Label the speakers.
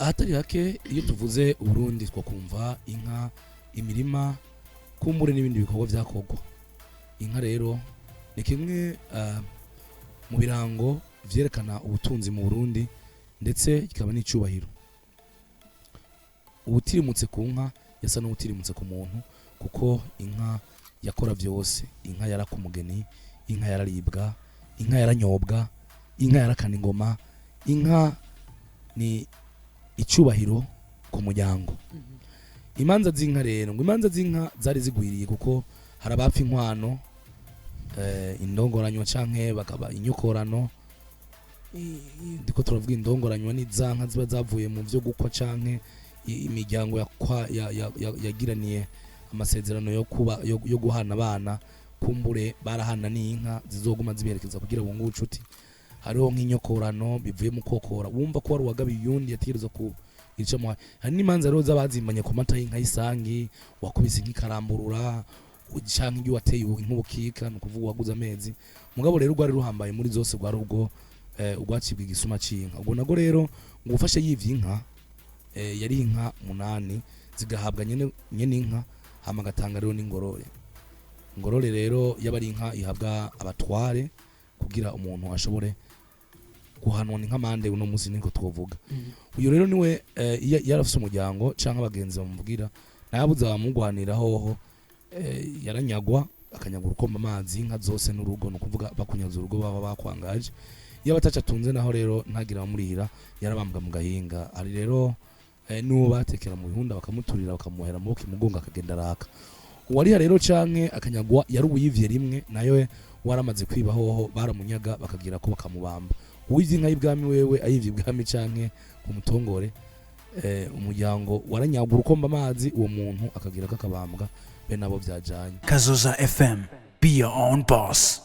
Speaker 1: ahatari hake iyo tuvuze Burundi twakumva inka, imirima, kumbure n'ibindi bikorwa byakogwa. Inka rero ni kimwe mu birango vyerekana ubutunzi mu Burundi ndetse kikaba n'icubahiro. Ubutirimutse ku nka yasa n'ubutirimutse ku muntu kuko inka yakora byose. Inka yarakumugeni, inka yararibwa, inka yaranyobwa, inka yarakana ingoma. Inka ni icubahiro ku muryango. Imanza z'inka rero, ngo imanza z'inka zari zigwiriye kuko harabapfa inkwano, indongoranywa canke bakaba inyokorano. Ndiko turavuga indongoranywa ni zanka ziba zavuye mu byo gukwa canke imiryango yagiraniye amasezerano yo guhana abana, kumbure barahana n'inka zizoguma ziberekeza kugira bungu ubucuti. Hariho nk'inyokorano bivuye mu kokora, wumva ko wari wagabi yundi yategerezwa ku ica mu. Hari n'imanza rero zabazimbanye ku mata y'inka y'isangi, wakubise nk'ikaramburura canke iyo wateye inkubukika no kuvuga waguze amezi. Mugabo rero rwari ruhambaye muri zose rwari ubwo ugwacibwa igisuma c'inka. Ubwo nago rero ngo ufashe yivye inka, yari inka 8 zigahabwa nyene inka, hama gatanga rero n'ingorore. Ingorore rero yabari inka ihabwa abatware kugira umuntu ashobore guhanwa nk'amande uno musi niko twovuga. Uyu rero niwe yarafise umuryango canke abagenzi bamuvugira, nayabuza bamugwanira hoho, yaranyagwa akanyagura ukomba amazi inka zose n'urugo, no kuvuga bakunyaza urugo baba bakwangaje. Iyo bataca tunze naho rero ntagira bamurihira, yarabambwa mu gahinga. Ari rero nuwo batekera mu bihunda bakamuturira bakamuhera mu mugongo akagenda raka. Uwari rero canke akanyagwa yari uyivye rimwe, nayo waramaze kwiba hoho baramunyaga bakagira ko bakamubamba. Uwivye inka y'ibwami wewe ayivye ibwami canke umutongore, umuryango waranyagura ukomba amazi, uwo muntu akagira kakabambwa be nabo vyajanye.
Speaker 2: Kazoza FM, be your own boss.